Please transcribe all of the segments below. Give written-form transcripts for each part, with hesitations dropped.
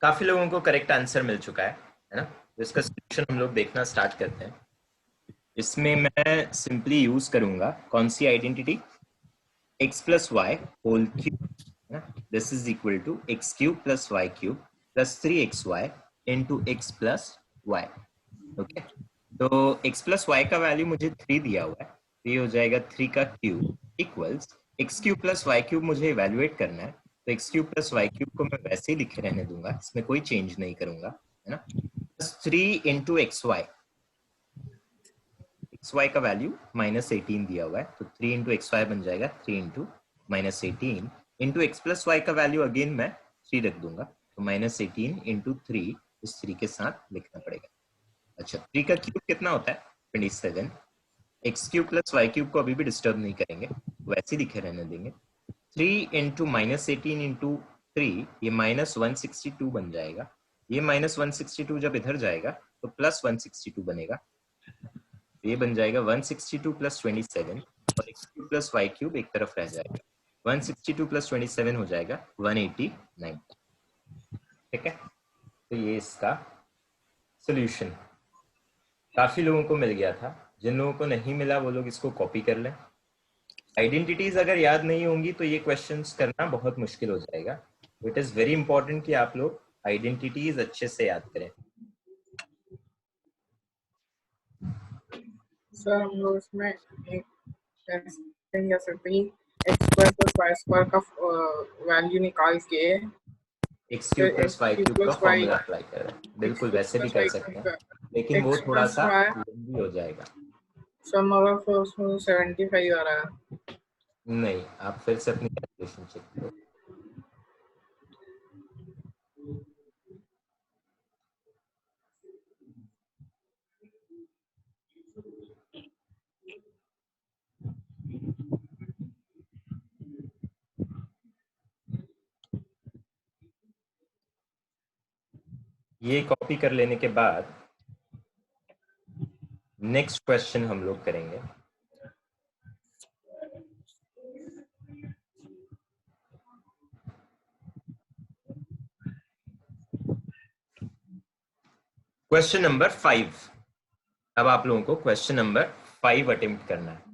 काफी लोगों को करेक्ट आंसर मिल चुका है ना। तो इसका सोल्यूशन हम लोग देखना स्टार्ट करते हैं। इसमें मैं सिंपली यूज करूंगा कौन सी identity, x plus Y whole cube, this is equal to X cube plus Y cube plus 3xy into x plus Y. Okay, तो x प्लस वाई का वैल्यू मुझे 3 दिया हुआ है, तो ये हो जाएगा 3 का cube equals x cube plus Y cube मुझे इवेल्युएट करना है, तो x cube plus Y cube को मैं वैसे ही लिखे रहने दूंगा, इसमें कोई चेंज नहीं करूंगा, है ना। Plus 3 into x y, x y का वैल्यू -18 दिया हुआ है, तो 3 इंटू एक्स वाई बन जाएगा 3 into -18 into x plus Y का वैल्यू अगेन मैं 3 रख दूंगा, तो -18 इंटू 3 इस 3 के साथ लिखना पड़ेगा। अच्छा, 3 का क्यूब कितना होता है 27, x cube plus Y cube को अभी भी डिस्टर्ब नहीं करेंगे, वैसे ही लिखे रहने देंगे। 3 इंटू -18 इंटू 3, ये -162 बन जाएगा, ये -162 जब इधर जाएगा तो +162 बनेगा, ये बन जाएगा 162 प्लस 27, और x cube plus Y cube एक तरफ रह जाएगा, 162 प्लस 27 हो जाएगा 189। ठीक है, तो ये इसका सोल्यूशन काफी लोगों को मिल गया था, जिन लोगों को नहीं मिला वो लोग इसको कॉपी कर लें। आइडेंटिटीज अगर याद नहीं होंगी तो ये क्वेश्चंस करना बहुत मुश्किल हो जाएगा। इट इज वेरी इंपॉर्टेंट कि आप लोग आइडेंटिटीज अच्छे से याद करें। सर हम लोग इसमें एक कर सकते हैं x square plus Y square का वैल्यू निकाल के x cube plus Y cube का प्लस वाई फॉर्मूला अप्लाई करें, एक्स बिल्कुल क्यूब वैसे भी प्लस कर वाई सकते क्यूब हैं, लेकिन वो एक्स थोड़ा प्लस सा वाई लंबी हो जाएगा। सम अगर उसमें 75 आ रहा है। नहीं, आप फिर से अपनी कैलकुलेशन चेक करो। ये कॉपी कर लेने के बाद नेक्स्ट क्वेश्चन हम लोग करेंगे। Question number 5। अब आप लोगों को क्वेश्चन नंबर 5 अटेम्प्ट करना है।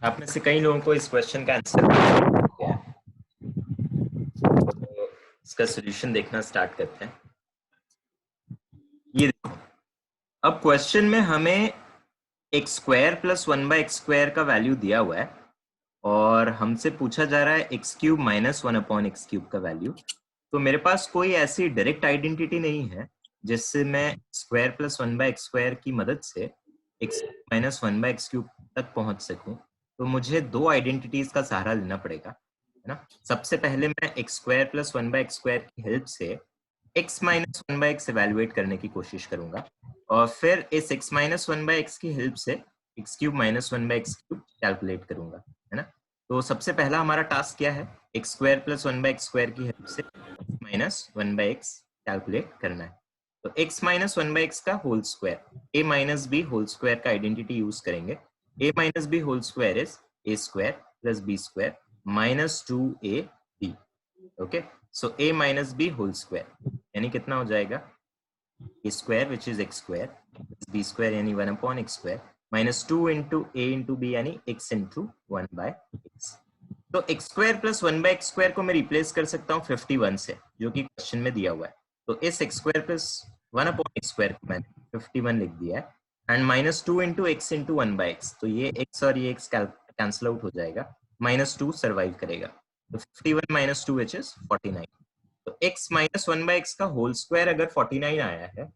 आप में से कई लोगों को इस क्वेश्चन का आंसर गया है, तो इसका सॉल्यूशन देखना स्टार्ट करते हैं। ये देखो, अब क्वेश्चन में हमें एक्स स्क्वायर प्लस 1/x² का वैल्यू दिया हुआ है और हमसे पूछा जा रहा है x³ माइनस 1/x³ का वैल्यू। तो मेरे पास कोई ऐसी डायरेक्ट आइडेंटिटी नहीं है जिससे मैं स्क्वायर प्लस 1/x² की मदद से x माइनस 1/x³ तक पहुंच सकूं। तो मुझे दो आइडेंटिटीज का सहारा लेना पड़ेगा, है ना। सबसे पहले मैं एक्स स्क्वायर प्लस 1/x² की हेल्प से x माइनस 1/x इवेलुएट करने की कोशिश करूंगा और फिर इस x माइनस 1/x की हेल्प से x³ माइनस 1/x³ कैलकुलेट करूंगा, है ना। तो सबसे पहला हमारा टास्क क्या है, एक्स स्क्वायर प्लस 1/x² की हेल्प से माइनस 1/x कैलकुलेट करना है। तो x माइनस 1/x का whole square, a minus b whole square का आइडेंटिटी यूज करेंगे। a minus b whole square is a square plus b square minus 2ab। Okay, so a minus b whole square यानी कितना हो जाएगा, a square which is x square b square यानी 1/x² minus 2 into a into b यानी x into 1/x। तो x square plus 1/x² को मैं replace कर सकता हूँ 51 से, जो कि क्वेश्चन में दिया हुआ है। तो इस एक्स स्क्वायर प्लस 1/x² को मैंने 51 लिख दिया है and minus 2 into x into 1/x। तो ये x और ये x कैंसिल आउट हो जाएगा, -2 सर्वाइव करेगा। तो 51 माइनस 2 विच इज 49। तो x माइनस 1/x का होल स्क्वायर अगर 49 आया है,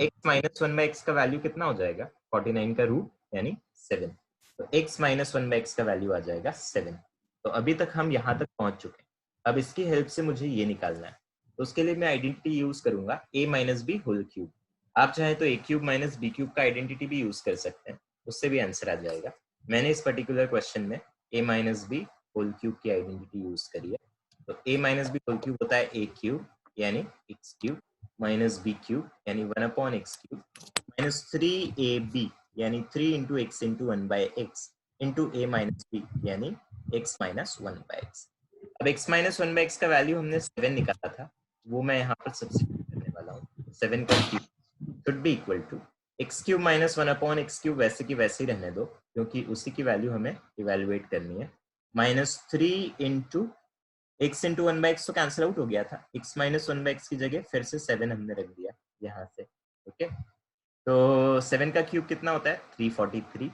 x माइनस 1/x का वैल्यू कितना हो जाएगा, 49 का रूट यानी 7। तो x माइनस 1/x का वैल्यू आ जाएगा 7। तो अभी तक हम यहाँ तक पहुंच चुके हैं। अब इसकी हेल्प से मुझे ये निकालना है, तो उसके लिए मैं आइडेंटिटी यूज करूंगा a minus b whole cube. आप चाहे तो a³ माइनस b³ का आइडेंटिटी भी यूज कर सकते हैं, उससे भी आंसर आ जाएगा। मैंने इस पर्टिकुलर क्वेश्चन में a minus b whole cube की आइडेंटिटी यूज करी है। तो a minus b whole cube होता है a³ यानी x³ माइनस b³ यानी 1/x³ माइनस 3ab यानी 3 into x into 1/x into a minus b यानी x माइनस 1/x। अब x माइनस 1/x का वैल्यू हमने 7 निकाला था, वो मैं यहाँ पर सब्स्टिट्यूट करने वाला हूँ। 7 का cube should be equal to x³ minus 1/x³ वैसे की वैसे ही रहने दो क्योंकि उसी की वैल्यू हमें इवेलुएट करनी है। -3 इंटू x इंटू 1/x तो कैंसिल आउट हो गया था, x माइनस 1/x की जगह फिर से 7 हमने रख दिया यहाँ से। ओके, तो 7 का क्यूब कितना होता है, 343।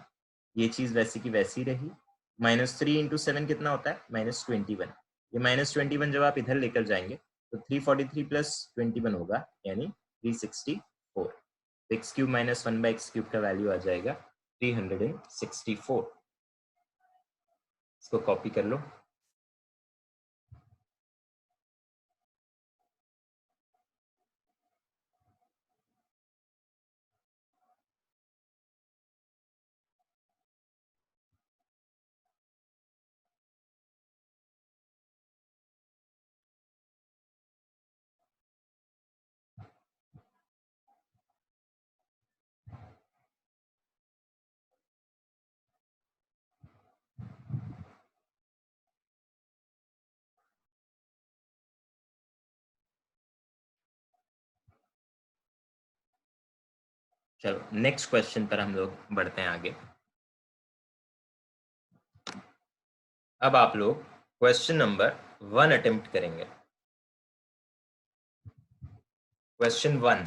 ये चीज वैसी की वैसी रही। -3 इंटू 7 कितना होता है, -21। ये -21 जब आप इधर लेकर जाएंगे तो 343 प्लस 21 होगा यानी 364। x³ माइनस 1/x³ का वैल्यू आ जाएगा 364। इसको कॉपी कर लो। चलो नेक्स्ट क्वेश्चन पर हम लोग बढ़ते हैं आगे। अब आप लोग क्वेश्चन नंबर 1 अटेम्प्ट करेंगे। Question 1,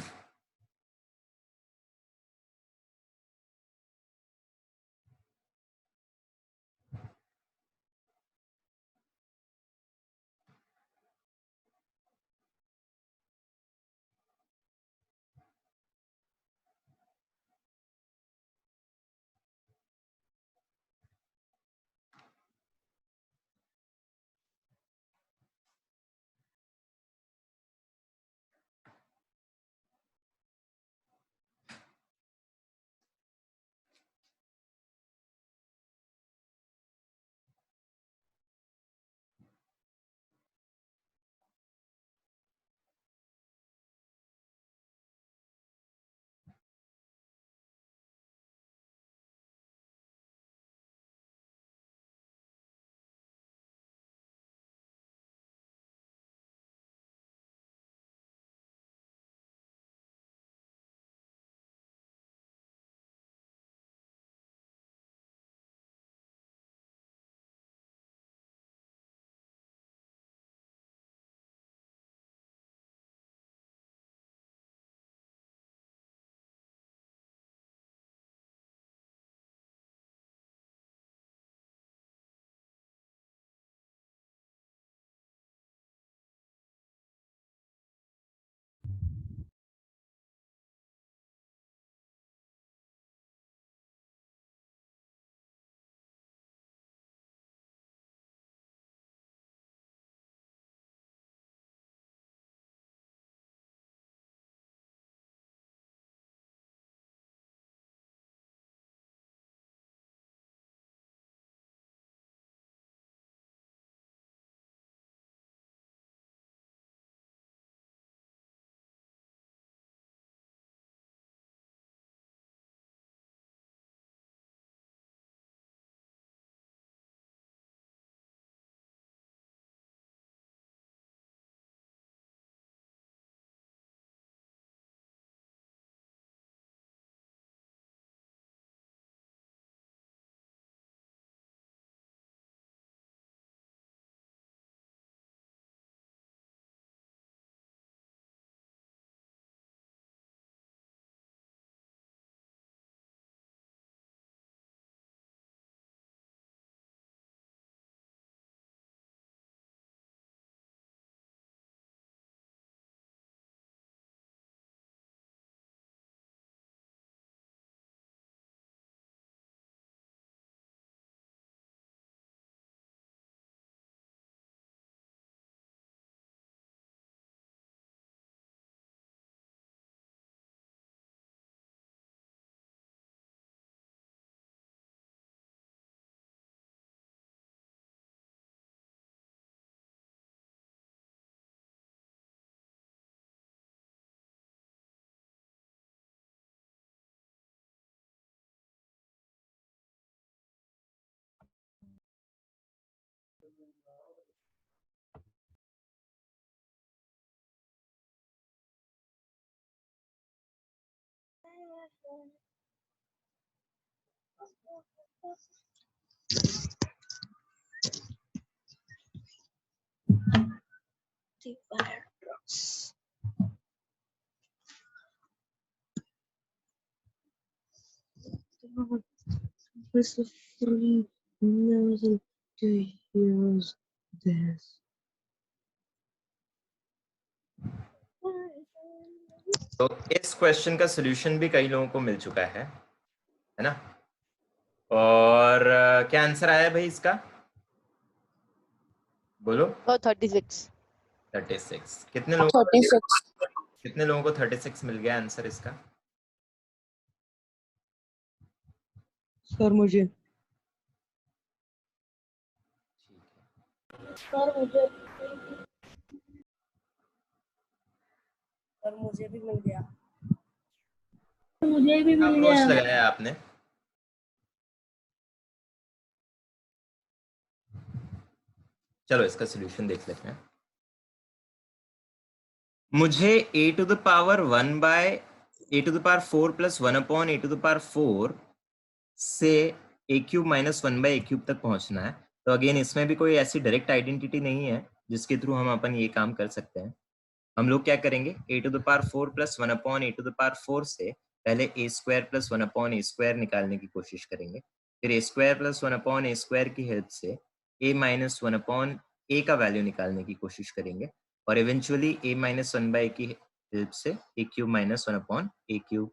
Mr. Free knows to use this. तो इस क्वेश्चन का सॉल्यूशन भी कई लोगों को मिल चुका है ना? और क्या आंसर आया भाई इसका? बोलो। 36. 36। कितने लोगों 36. कितने लोगों को 36 मिल गया आंसर इसका? सर मुझे भी मिल गया. मुझे भी मिल अप्रोच गया. लगाया आपने? चलो इसका सॉल्यूशन देख लेते हैं. मुझे a to the power 1 by a to the power 4 plus 1 upon a to the power 4 से a cube minus 1 by a cube तक पहुंचना है. तो अगेन इसमें भी कोई ऐसी डायरेक्ट आइडेंटिटी नहीं है जिसके थ्रू हम अपन ये काम कर सकते हैं. हम लोग क्या करेंगे, a to the power 4 plus 1 upon a to the power 4 से पहले a square plus 1 upon a square निकालने की कोशिश करेंगे. फिर a square plus 1 upon a square की हेल्प से a माइनस 1 अपॉन a का वैल्यू निकालने की कोशिश करेंगे. और इवेंचुअली a माइनस 1 बाय की हेल्प से a cube minus 1 upon a cube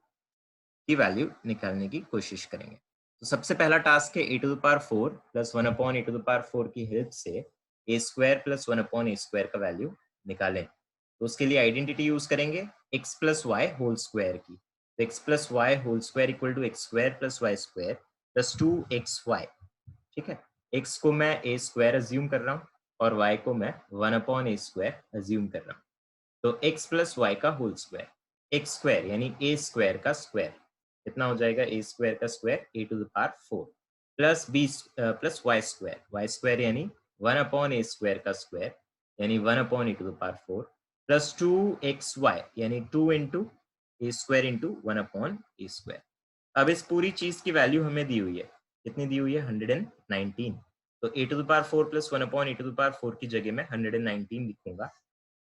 की वैल्यू निकालने की कोशिश करेंगे. तो सबसे पहला टास्क है a to the power 4 plus 1 upon a to the power 4 की हेल्प से a square plus 1 upon a square का वैल्यू निकालें. तो उसके लिए आइडेंटिटी यूज करेंगे x plus Y whole square की. तो x plus Y whole square equal to x square plus Y square plus 2xy. ठीक है, x को मैं a स्क्वायर अज्यूम कर रहा हूँ और y को मैं 1 अपॉन a स्क्वायर अज्यूम कर रहा हूँ. तो x प्लस वाई का होल स्क्वायर, एक्स स्क्वायर यानी a स्क्वायर का स्क्वायर, कितना हो जाएगा a स्क्वायर का square a to the power 4 plus b plus Y square यानी 1 अपॉन a स्क्वायर का स्क्वायर यानी 1 upon a to the power 4 plus 2xy यानी 2 into a square into 1 upon a square. अब इस पूरी चीज की वैल्यू हमें दी हुई है, कितनी दी हुई है? 119. तो a to the power 4 plus 1 upon a to the power 4 की जगह में 119 लिखूंगा.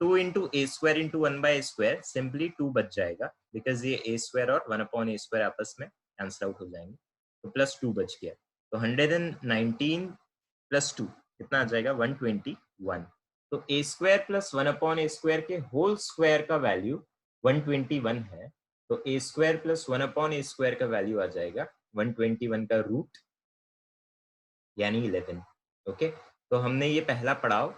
2 into a square into 1 by square simply 2 बच जाएगा बिकॉज ये a स्क्वायर और 1 अपॉन ए स्क्वायर आपस में कैंसिल आउट हो जाएंगे. तो प्लस 2 बच गया. तो 119 प्लस 2 कितना आ जाएगा? 121. तो ए square plus 1 upon a square के होल स्क्वायर का वैल्यू 121 है. तो ए square plus 1 upon a square का वैल्यू आ जाएगा 121 का रूट यानी 11. ओके, तो हमने ये पहला पड़ाव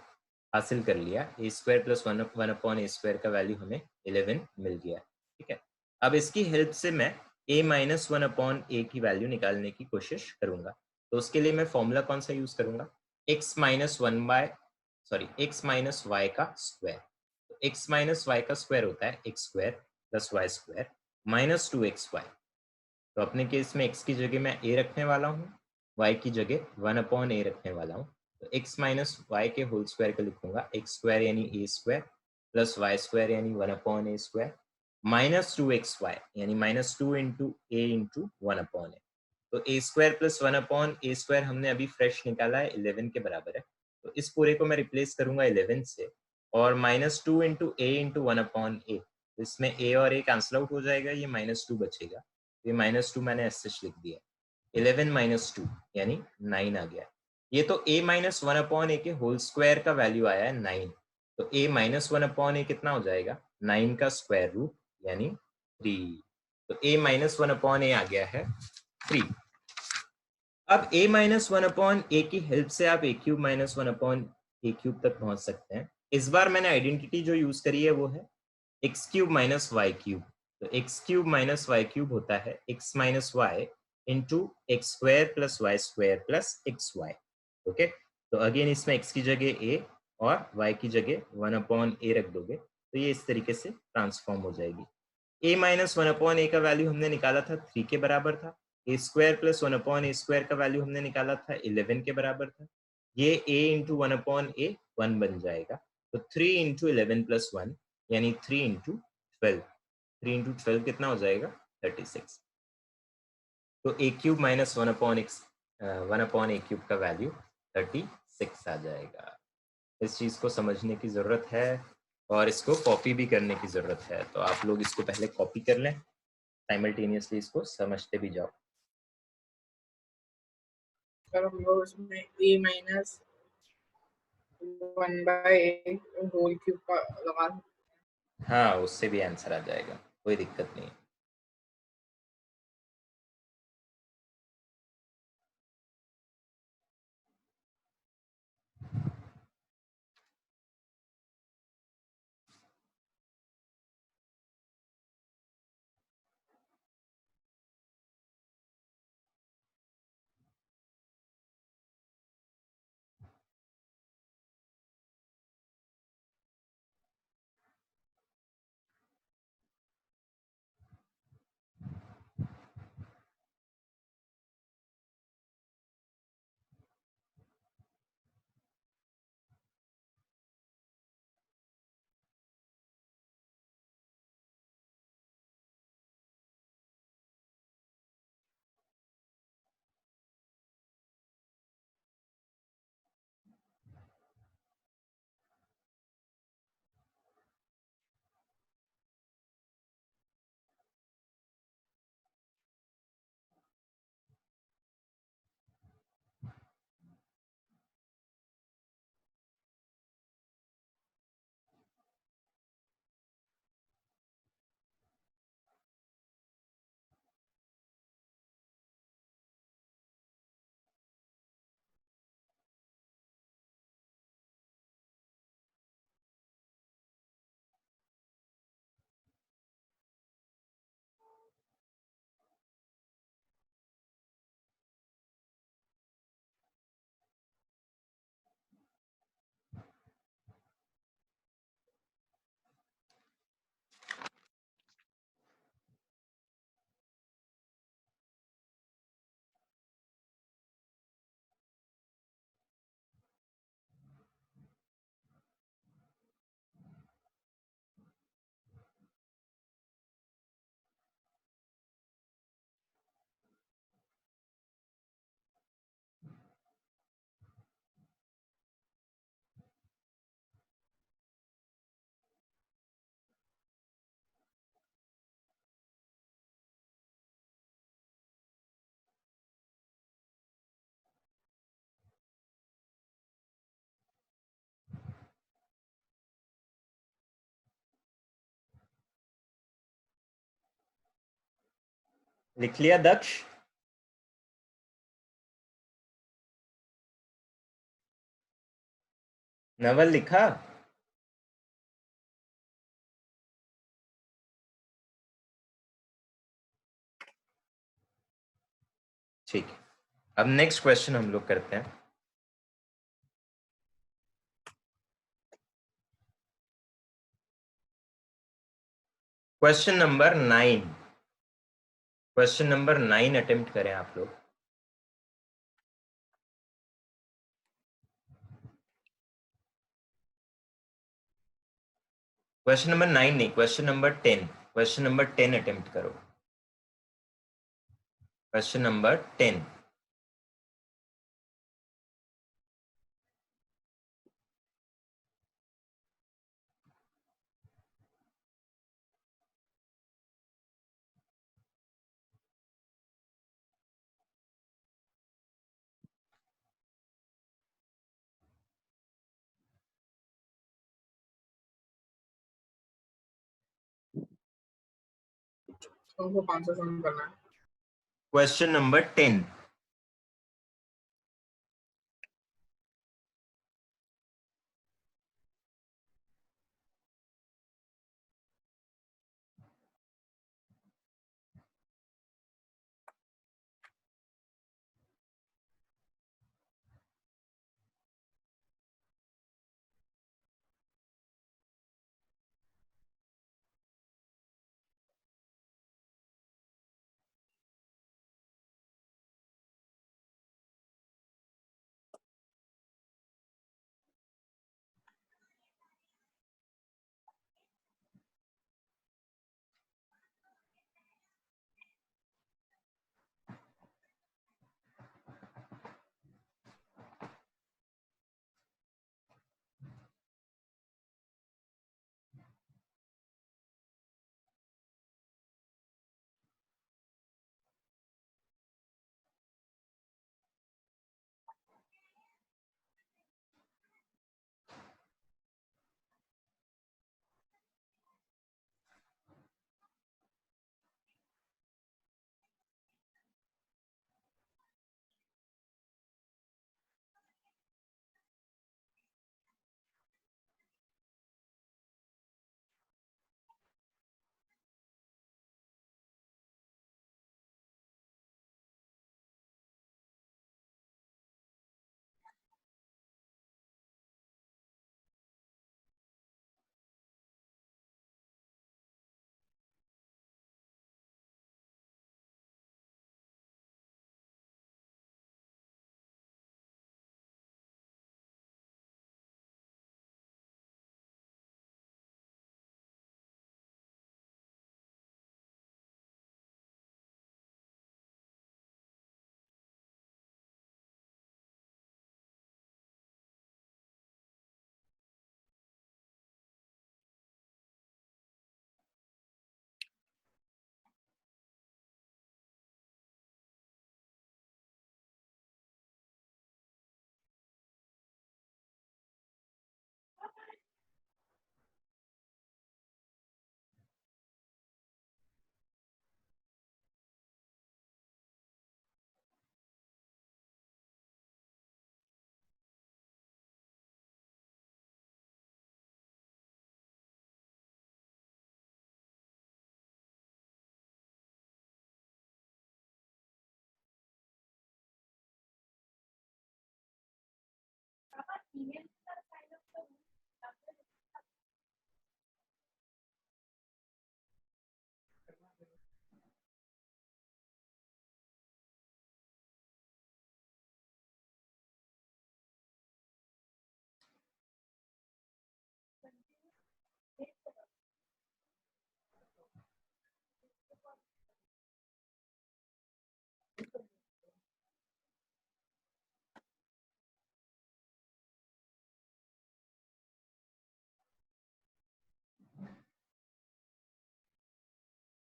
हासिल कर लिया. ए square plus 1 upon a square का वैल्यू हमें 11 मिल गया. ठीक है, अब इसकी हेल्प से मैं a माइनस 1 अपॉन ए की वैल्यू निकालने की कोशिश करूंगा. तो उसके लिए मैं फॉर्मूला कौन सा यूज करूंगा? x माइनस वाई का स्क्वायर. तो x माइनस वाई का स्क्वायर होता है x square plus Y square minus 2xy. तो अपने केस में x की जगह मैं a रखने वाला हूँ, y की जगह 1 अपॉन a रखने वाला हूँ. तो x माइनस वाई के होल स्क्वायर का लिखूंगा एक्स स्क्वायर यानी a square plus Y square यानी 1 upon a square minus 2xy यानी minus 2 into a into 1 upon a. तो a square plus 1 upon a square हमने अभी फ्रेश निकाला है, 11 के बराबर है. तो इस पूरे को मैं रिप्लेस करूंगा 11 से और minus 2 into a into 1 upon a. तो इसमें a और a कैंसिल आउट हो जाएगा, ये माइनस 2 बचेगा. ये माइनस 2 मैंने ऐसे लिख दिया. 11 माइनस 2 यानी 9 आ गया. ये तो a माइनस 1 अपॉन a के होल स्क्वायर का वैल्यू आया है 9. तो a माइनस 1 अपॉन a कितना हो जाएगा? 9 का स्क्वायर रूट यानी 3. तो a माइनस 1 अपॉन a आ गया है 3. अब a माइनस 1 अपॉन a की हेल्प से आप a cube minus 1 upon a cube तक पहुंच सकते हैं. इस बार मैंने आइडेंटिटी जो यूज करी है वो है X cube minus Y cube. तो x cube minus Y cube होता है X minus Y into X square plus Y square plus X Y. Okay, तो अगेन इसमें x की जगह a और y की जगह 1 अपॉन a रख दोगे तो ये इस तरीके से ट्रांसफॉर्म हो जाएगी. a माइनस 1 अपॉन a का वैल्यू हमने निकाला था 3 के बराबर था. a square plus 1 upon a square का वैल्यू हमने निकाला था 11 के बराबर था. ये a इंटू 1/a 1 बन जाएगा, तो 3 इंटू 11 प्लस 1 यानी 3 इंटू 12, 3 इंटू 12 कितना हो जाएगा 36। तो a cube minus 1/x 1/a cube का वैल्यू 36 आ जाएगा। इस चीज को समझने की जरूरत है और इसको कॉपी भी करने की जरूरत है, तो आप लोग इसको पहले कॉपी कर लें, साइमल्टेनियसली इसको समझते भी जाओ। सर हम लोग इसमें a minus 1/a whole cube का लगा। हाँ, उससे भी आंसर आ जाएगा, कोई दिक्कत नहीं। लिख लिया दक्ष? नवल लिखा? ठीक है, अब नेक्स्ट क्वेश्चन हम लोग करते हैं। Question number 9, question number 9 attempt करें आप लोग। क्वेश्चन नंबर 9 नहीं, question number 10, question number 10 attempt करो। Question number 10। हमको 500 सम करना है। Question number 10।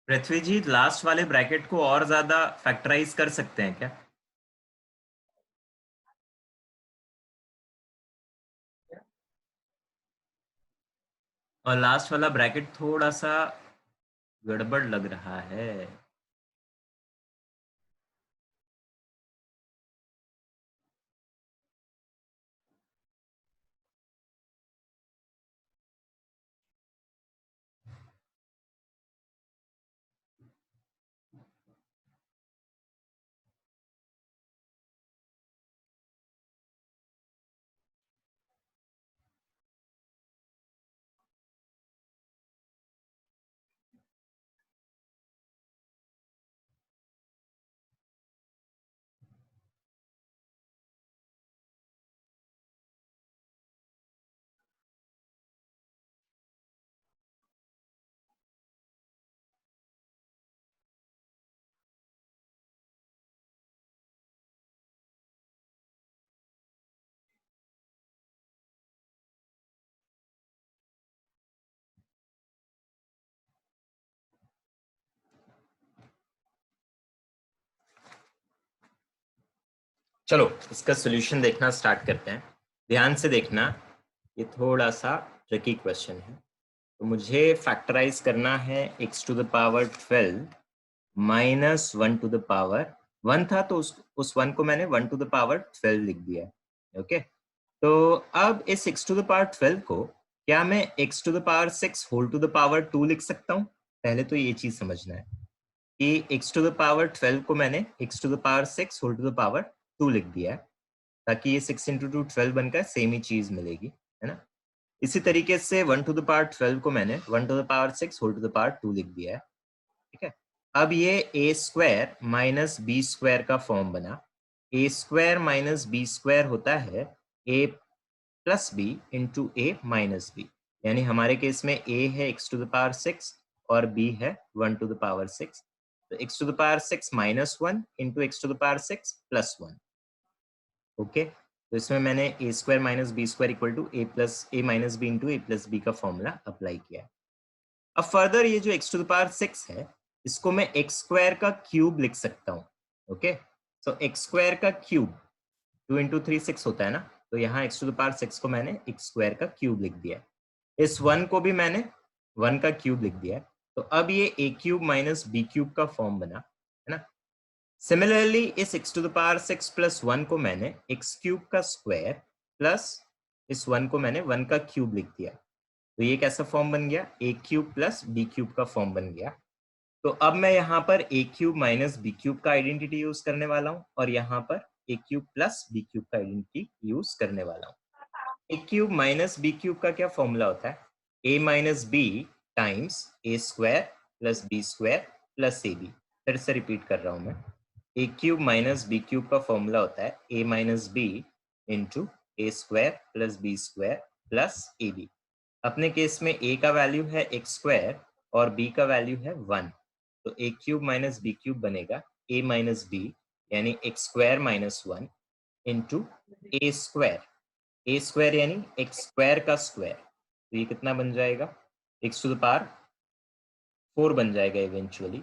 Prithvi ji, last वाले ब्रैकेट को और ज्यादा फैक्टराइज कर सकते हैं क्या? और लास्ट वाला ब्रैकेट थोड़ा सा गड़बड़ लग रहा है। चलो इसका सॉल्यूशन देखना स्टार्ट करते हैं। ध्यान से देखना, ये थोड़ा सा ट्रिकी क्वेश्चन है। तो मुझे फैक्टराइज करना है x to the power 12 minus 1 to the power 1 था, तो उस 1 को मैंने 1 टू द पावर 12 लिख दिया है। ओके, तो अब इस x टू द पावर 12 को क्या मैं x to the power 6 whole to the power 2 लिख सकता हूँ? पहले तो ये चीज समझना है कि x टू द पावर 12 को मैंने x to the power 6 whole to the power 2 लिख दिया है, ताकि ये 6 इंटू 2 12 बनकर सेम ही चीज मिलेगी, है ना। इसी तरीके से 1 टू द पावर 12 को मैंने 1 to the power 6 whole to the power 2 लिख दिया है। ठीक है, अब ये a square minus b square का फॉर्म बना। a square minus b square होता है a plus b into a minus b, यानी हमारे केस में a है x टू द पावर 6 और b है 1 टू द पावर 6। तो x to the power 6 minus 1 into x to the power 6 plus 1। Okay, तो इसमें मैंने a square minus b square equal to a plus a minus b into a plus b का formula apply किया है। अब further ये जो x to the power 6 है, इसको मैं x स्क्वायर का क्यूब लिख सकता हूँ। ओके, सो x स्क्वायर का क्यूब 2 इंटू 3 6 होता है ना, तो यहाँ x टू द पावर 6 को मैंने x स्क्वायर का क्यूब लिख दिया। इस 1 को भी मैंने 1 का क्यूब लिख दिया। तो अब ये a cube minus b cube का फॉर्म बना, है ना। सिमिलरली इस x to the power 6 plus 1 को मैंने x क्यूब का स्क्वायर प्लस इस 1 को मैंने 1 का क्यूब लिख दिया। तो ये कैसा फॉर्म बन गया? a cube plus b cube का फॉर्म बन गया। तो अब मैं यहाँ पर a cube minus b cube का आइडेंटिटी यूज करने वाला हूँ और यहाँ पर a cube plus b cube का आइडेंटिटी यूज करने वाला हूँ। a cube minus b cube का क्या फॉर्मूला होता है? a minus b times a square plus b square plus ab। फिर से रिपीट कर रहा हूँ मैं, ए क्यूब माइनस बी क्यूब का फॉर्मूला होता है a minus b into a square plus b square plus a b. अपने केस में ए का वैल्यू है एक्स स्क्वायर और बी का वैल्यू है 1, तो a cube minus b cube बनेगा ए माइनस बी यानी x square minus 1 into a square यानी एक्स स्क्वायर का स्क्वायर। तो ये कितना बन जाएगा? एक्स टू द पावर 4 बन जाएगा इवेंचुअली।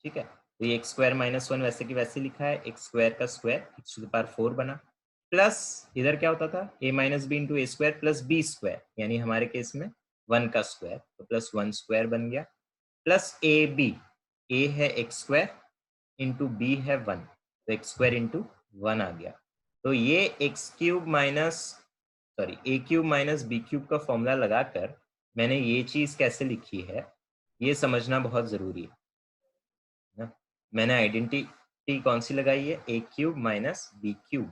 ठीक है, तो ये एक्स स्क्वायर माइनस 1 वैसे की वैसे लिखा है, एक्स स्क्वायर का square x to the power 4 बना, प्लस इधर क्या होता था? A minus b into a square plus b square, यानी हमारे केस में 1 का स्क्वायर, तो प्लस 1 स्क्वायर बन गया, प्लस ए बी, ए है एक्स स्क्वायर इंटू बी है 1, तो एक्स स्क्वायर इंटू 1 आ गया। तो ये एक्स क्यूब माइनस ए क्यूब माइनस बी क्यूब का फॉर्मूला लगाकर मैंने ये चीज कैसे लिखी है, ये समझना बहुत जरूरी है ना। मैंने आइडेंटिटी कौन सी लगाई है? A cube minus b cube,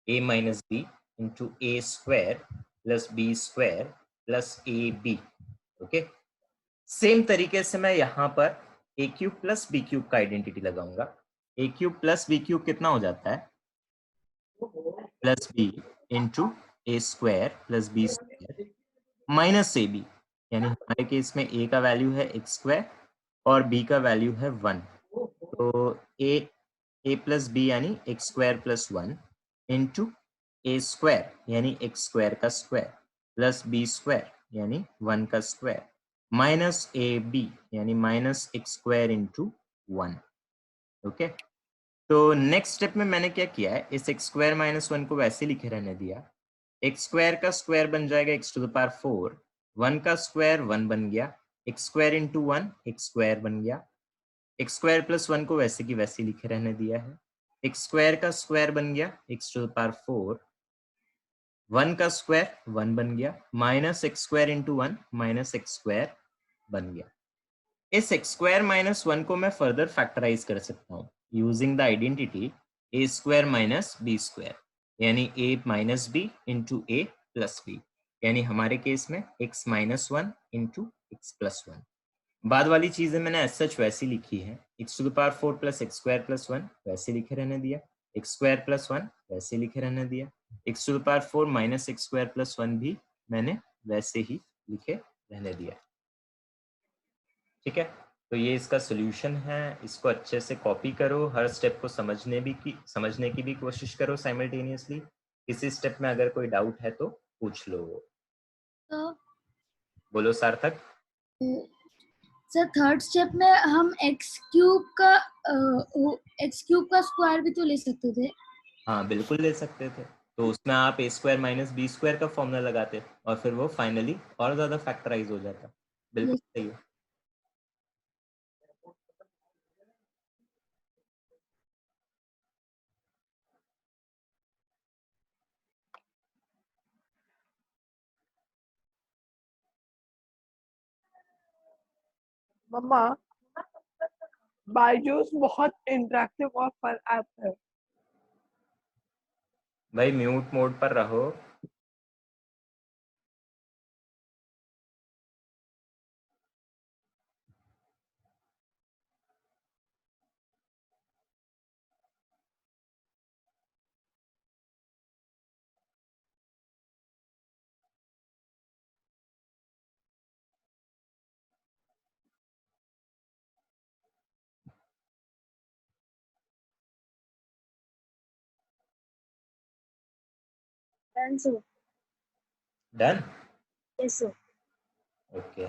a minus b into a square plus b square plus ab. Okay, same तरीके से मैं यहाँ पर a cube plus b cube का आइडेंटिटी लगाऊंगा. a cube plus b cube कितना हो जाता है? Plus b into a square plus b square minus a b, यानी हमारे केस में a का वैल्यू है एक्स स्क्वायर और b का वैल्यू है 1. तो a प्लस बी यानी x square plus 1 into a square यानी एक्स स्क्वायर का स्क्वायर प्लस बी स्क्वायर यानी 1 का स्क्वायर माइनस ए बी यानी minus x square into 1. Okay, तो नेक्स्ट स्टेप में मैंने क्या किया है, इस एक्स स्क्वायर माइनस 1 को वैसे लिखे रहने दिया. एक्स स्क्वायर का स्क्वायर बन जाएगा एक्स टू द पावर 4, 1 का स्क्वायर 1 बन गया, x square into 1 x square बन गया. एक्स स्क्वायर प्लस 1 को वैसे की वैसे लिखे रहने दिया है. एक्स स्क्वायर का स्क्वायर बन गया एक्स टू द पावर 4, 1 का स्क्वायर 1 बन गया, minus x square into 1 minus x square बन गया. इस एक्स स्क्वायर माइनस 1 को मैं फर्दर फैक्टराइज कर सकता हूँ using the identity a square minus b square, यानी a minus b into a plus b, यानी हमारे केस में x minus 1 into x plus 1. बाद वाली चीजें मैंने एज सच वैसी लिखी है, x to the power 4 plus x square plus 1 वैसे लिखे रहने दिया, एक्स स्क्वायर प्लस 1 वैसे लिखे रहने दिया, x to the power 4 minus x square plus 1 भी मैंने वैसे ही लिखे रहने दिया. ठीक है, तो ये इसका सोल्यूशन है. इसको अच्छे से कॉपी करो, हर स्टेप को समझने की भी कोशिश करो साइमल्टेनियसली. किसी स्टेप में अगर कोई डाउट है तो पूछ लो. बोलो सार्थक. सर थर्ड स्टेप में हम एक्स क्यूब का स्क्वायर भी तो ले सकते थे. हाँ बिल्कुल ले सकते थे, तो उसमें आप ए स्क्वायर माइनस बी स्क्वायर का फॉर्मूला लगाते और फिर वो फाइनली और ज्यादा फैक्टराइज हो जाता. बिल्कुल सही है. मम्मा, बायजूस बहुत इंटरेक्टिव और फन ऐप है. भाई म्यूट मोड पर रहो. Done, sir. Done. Yes, sir. Okay,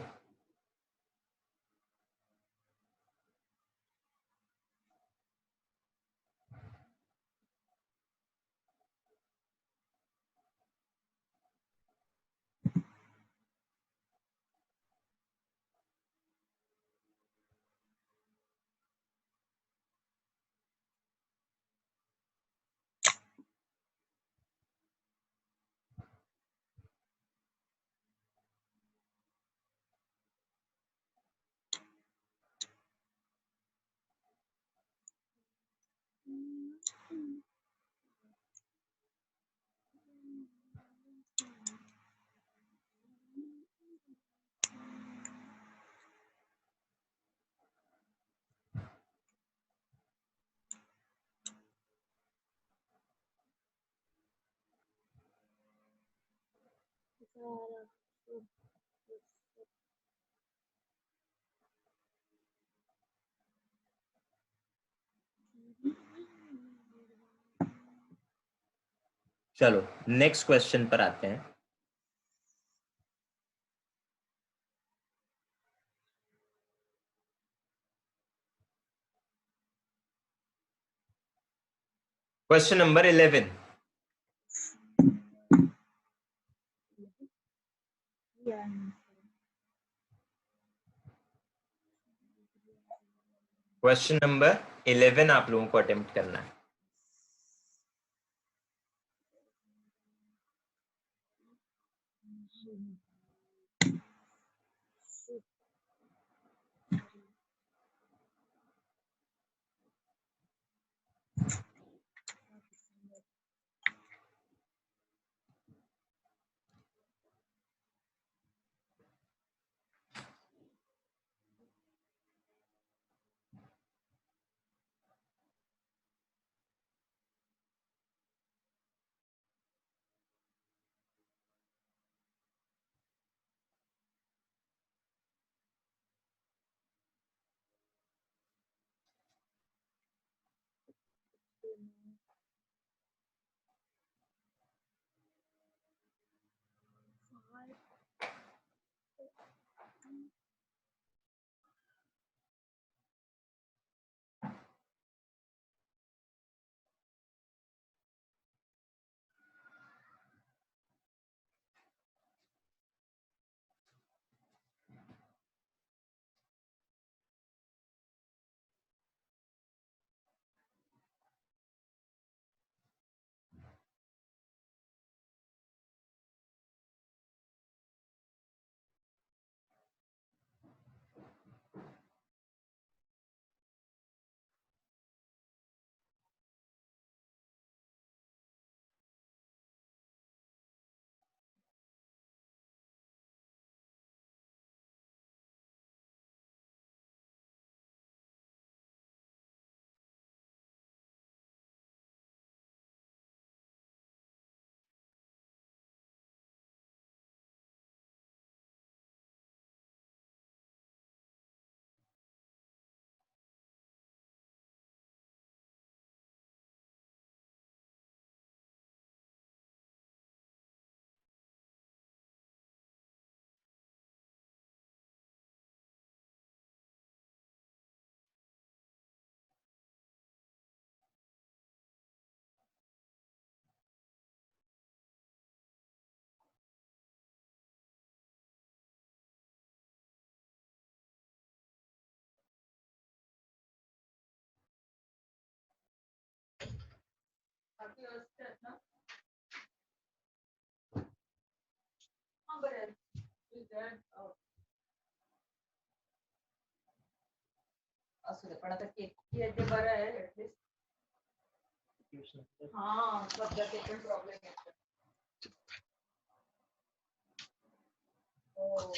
चलो नेक्स्ट क्वेश्चन पर आते हैं. Question number 11. क्वेश्चन नंबर 11 आप लोगों को अटेम्प्ट करना है. असू दे पण आता केक ते बरं आहे ऍटलीस्ट. हा सध्या ते पण प्रॉब्लेम येतो. हो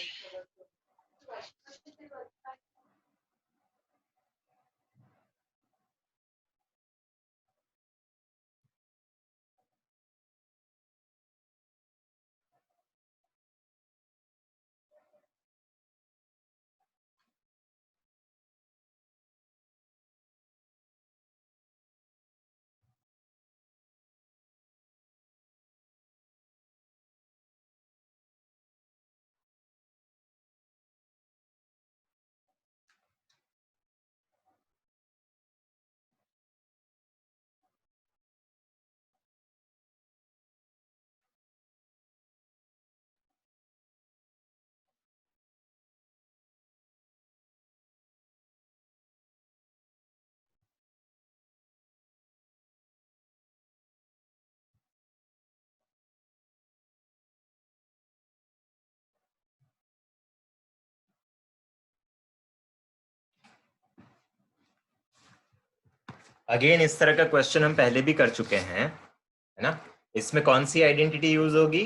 अगेन इस तरह का क्वेश्चन हम पहले भी कर चुके हैं, है ना। इसमें कौन सी आइडेंटिटी यूज होगी?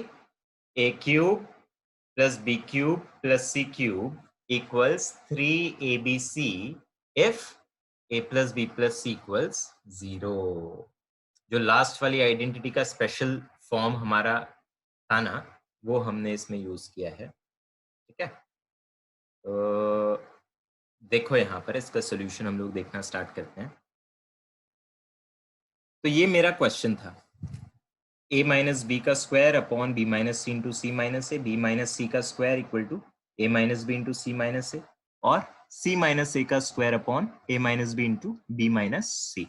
A cube plus b cube plus c cube equals 3abc if a plus b plus c equals 0। जो लास्ट वाली आइडेंटिटी का स्पेशल फॉर्म हमारा था ना, वो हमने इसमें यूज किया है, ठीक है। तो देखो यहाँ पर इसका सोल्यूशन हम लोग देखना स्टार्ट करते हैं। तो ये मेरा क्वेश्चन था, a माइनस बी का square upon b minus c into c minus a, b minus c का square equal to a minus b into c minus a, और c माइनस ए का square upon a minus b into b minus c.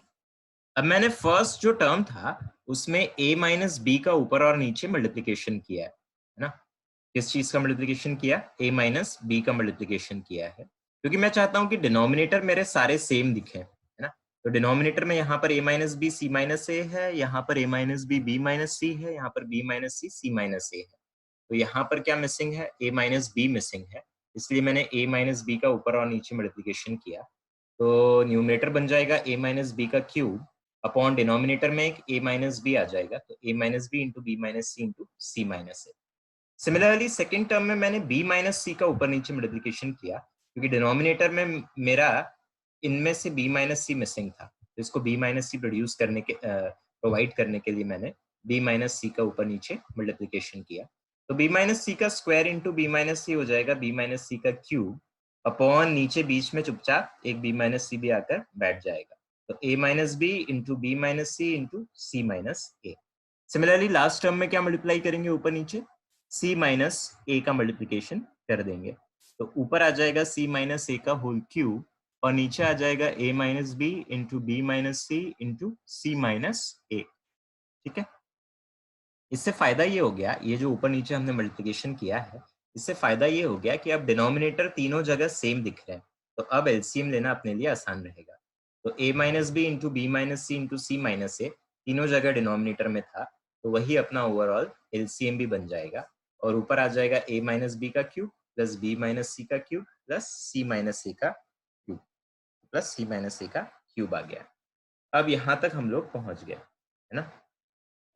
अब मैंने first जो term था उसमें a minus b का ऊपर और नीचे मल्टीप्लिकेशन किया है ना। किस चीज का मल्टीप्लिकेशन किया? a माइनस बी का मल्टीप्लिकेशन किया है, क्योंकि मैं चाहता हूं कि डिनोमिनेटर मेरे सारे सेम दिखे, है ना। तो डिनोमिनेटर में यहाँ पर a minus b c minus a है, यहाँ पर a minus b b minus c है, यहाँ पर b minus c c minus a है। तो यहाँ पर क्या मिसिंग है? a माइनस बी मिसिंग है, इसलिए मैंने a माइनस बी का ऊपर और नीचे मल्टीप्लिकेशन किया। तो न्यूमरेटर बन जाएगा a माइनस बी का क्यूब अपॉन डिनोमिनेटर में एक a माइनस बी आ जाएगा, तो a minus b into b minus c into c minus a. Similarly second term में मैंने b माइनस सी का ऊपर नीचे मल्टीप्लिकेशन किया, क्योंकि डिनोमिनेटर में मेरा इनमें से b माइनस सी मिसिंग था, तो इसको b माइनस सी प्रोड्यूस करने के प्रोवाइड करने के लिए मैंने b माइनस सी का ऊपर नीचे मल्टीप्लिकेशन किया। तो b माइनस सी का स्क्वायर इंटू बी माइनस सी हो जाएगा b माइनस सी का क्यूब अपॉन नीचे बीच में चुपचाप एक b माइनस सी भी आकर बैठ जाएगा, तो a minus b into b minus c into c minus a. Similarly last term में क्या मल्टीप्लाई करेंगे ऊपर नीचे? c माइनस a का मल्टीप्लिकेशन कर देंगे, तो ऊपर आ जाएगा c माइनस a का होल क्यूब और नीचे आ जाएगा a minus b into b minus c into c minus a. ठीक है, इससे फायदा ये हो गया, ये जो ऊपर नीचे हमने मल्टीप्लिकेशन किया है, इससे फायदा ये हो गया कि अब डिनोमिनेटर तीनों जगह सेम दिख रहा है, तो अब एलसीएम लेना अपने लिए आसान रहेगा। तो a minus b into b minus c into c minus a तीनों जगह डिनोमिनेटर में था, तो वही अपना ओवरऑल एलसीएम भी बन जाएगा और ऊपर आ जाएगा a माइनस बी का cube plus b minus c का cube plus c minus a का cube plus c minus a का क्यूब आ गया। अब यहाँ तक हम लोग पहुंच गए, है ना।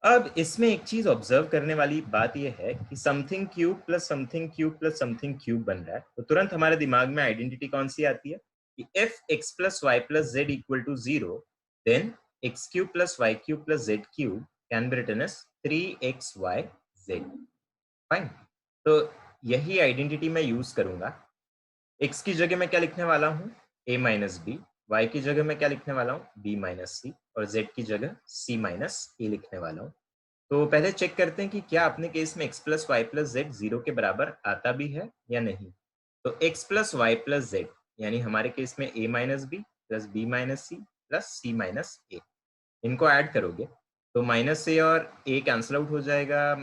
अब इसमें एक चीज ऑब्जर्व करने वाली बात यह है कि something cube plus something cube plus something cube बन रहा है, तो तुरंत हमारे दिमाग में आइडेंटिटी कौन सी आती है कि if x plus y plus z equal to 0, then x cube plus y cube plus z cube can be written as 3xyz। Fine, तो यही आइडेंटिटी मैं यूज करूंगा। x की जगह मैं क्या लिखने वाला हूँ a माइनस बी, y की जगह मैं क्या लिखने वाला हूँ b माइनस सी और z की जगह c माइनस ए लिखने वाला हूँ। तो पहले चेक करते हैं कि क्या अपने केस में x plus y plus z 0 के बराबर आता भी है या नहीं। तो x plus y plus z यानी हमारे केस में a minus b plus b minus c plus c minus a, इनको ऐड करोगे तो माइनस ए और a कैंसिल आउट हो जाएगा,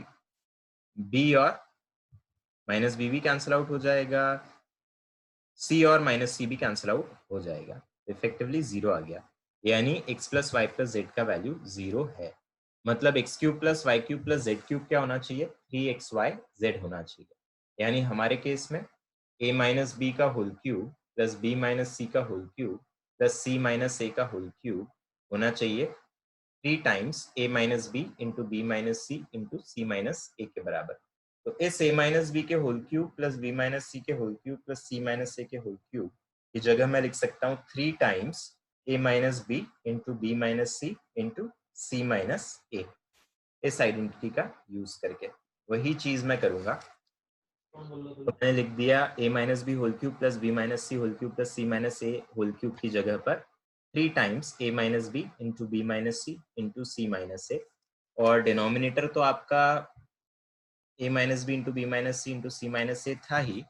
b और माइनस बी भी कैंसिल आउट हो जाएगा, c और माइनस सी भी कैंसिल आउट हो जाएगा, इफेक्टिवली 0 आ गया। यानी x plus y plus z का वैल्यू 0 है। मतलब x cube plus Y cube plus z cube क्या होना चाहिए, 3xyz होना चाहिए। यानी हमारे केस में a माइनस बी का whole cube plus b minus c का whole cube plus c minus a का होल क्यूब होना चाहिए 3 times a minus b into b minus c into c minus a के बराबर। तो इस a माइनस बी के whole cube plus b minus c के whole cube plus c minus a के होल क्यूब की जगह मैं लिख सकता हूँ 3 times a minus b into b minus c into c minus a, इस आइडेंटिटी का यूज करके वही चीज मैं करूंगा। तो मैंने लिख दिया a minus b whole cube plus b minus c whole cube plus c minus a whole cube की जगह पर 3 times a minus b into b minus c into c minus a, और डिनोमिनेटर तो आपका a minus b into b minus c into c minus a था ही,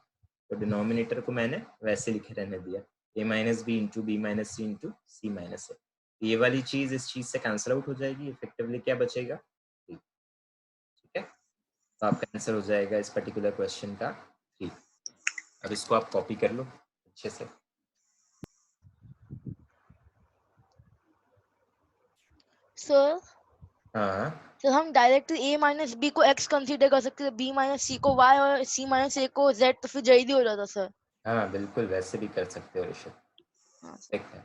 तो denominator को मैंने वैसे लिखे रहने दिया a minus b into b minus c into c minus a. ये वाली चीज इस चीज से कैंसिल आउट हो जाएगी, इफेक्टिवली क्या बचेगा, ठीक है। तो आपका आंसर हो जाएगा इस पर्टिकुलर क्वेश्चन का 3। अब इसको आप कॉपी कर लो अच्छे से। सर हाँ तो हम डायरेक्ट a माइनस बी को x कंसीडर कर सकते हैं, b माइनस सी को y और c माइनस a को z, तो फिर जल्दी हो जाता सर। हाँ बिल्कुल वैसे भी कर सकते हो ऋषभ, हाँ। ठीक है।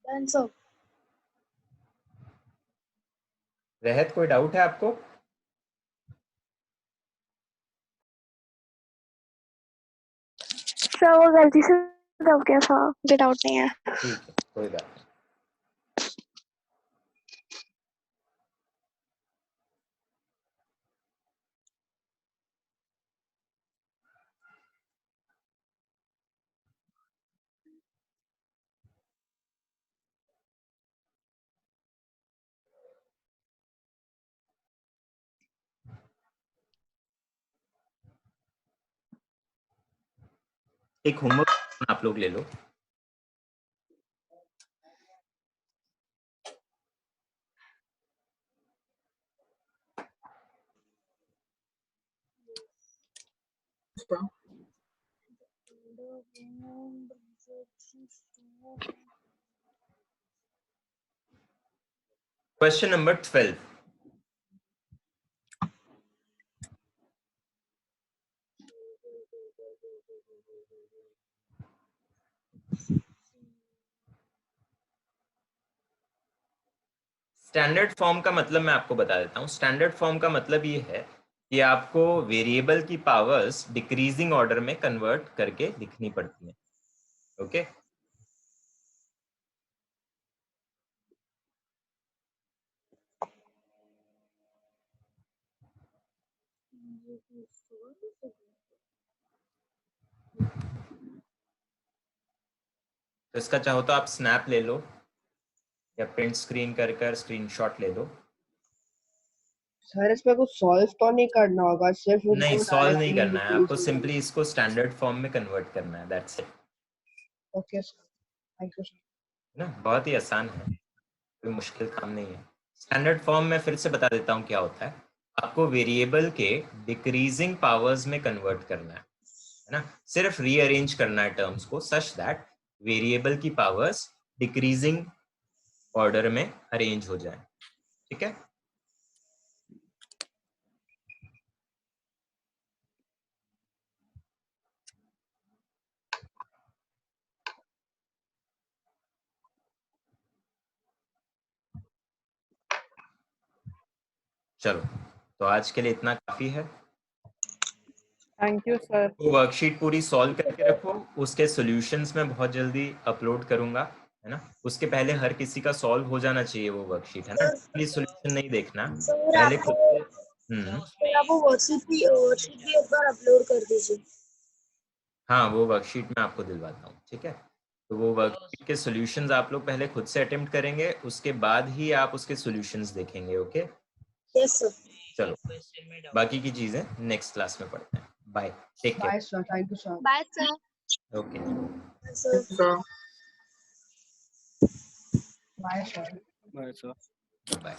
Done sir. रहत कोई डाउट है आपको? सर वो गलती से दब गया था, मुझे डाउट नहीं है। ठीक है कोई बात नहीं। एक होमवर्क आप लोग ले लो। क्वेश्चन नंबर 12, स्टैंडर्ड फॉर्म का मतलब मैं आपको बता देता हूँ। स्टैंडर्ड फॉर्म का मतलब ये है कि आपको वेरिएबल की पावर्स डिक्रीजिंग ऑर्डर में कन्वर्ट करके लिखनी पड़ती है। ओके, तो इसका चाहो तो आप स्नैप ले लो या प्रिंट स्क्रीन कर कर स्क्रीनशॉट ले लो। सर इसमें कुछ सॉल्व तो नहीं करना होगा, सिर्फ नहीं, उनको सॉल्व नहीं डायरेक्टली करना है आपको, सिंपली इसको स्टैंडर्ड फॉर्म में कन्वर्ट करना है, that's it. Okay sir, thank you sir. ना, बहुत ही आसान है, कोई मुश्किल काम नहीं है। स्टैंडर्ड फॉर्म में फिर से बता देता हूँ क्या होता है। आपको वेरिएबल के डिक्रीजिंग पावर्स में कन्वर्ट करना है ना, सिर्फ रीअरेंज करना है टर्म्स को सच दैट वेरिएबल की पावर्स डिक्रीजिंग ऑर्डर में अरेंज हो जाए। ठीक है, चलो तो आज के लिए इतना काफी है। Thank you sir. तो वर्कशीट पूरी सॉल्व करके रखो, उसके सॉल्यूशंस मैं बहुत जल्दी अपलोड करूंगा, है ना। उसके पहले हर किसी का सॉल्व हो जाना चाहिए वो वर्कशीट, है ना। प्लीज सॉल्यूशन नहीं देखना पहले खुद से। आप वो वर्कशीट भी एक बार अपलोड कर दीजिए। हाँ, वो वर्कशीट मैं आपको दिलवाता हूँ, ठीक है। तो वो वर्कशीट के सॉल्यूशंस आप लोग पहले खुद से अटेम्प्ट करेंगे, उसके बाद ही आप उसके सॉल्यूशंस देखेंगे। Okay, yes sir. चलो बाकी की चीजें नेक्स्ट क्लास में पढ़ते हैं। Bye, take care. Bye sir, thank you sir. Bye sir. Okay, sir bye sir. Bye.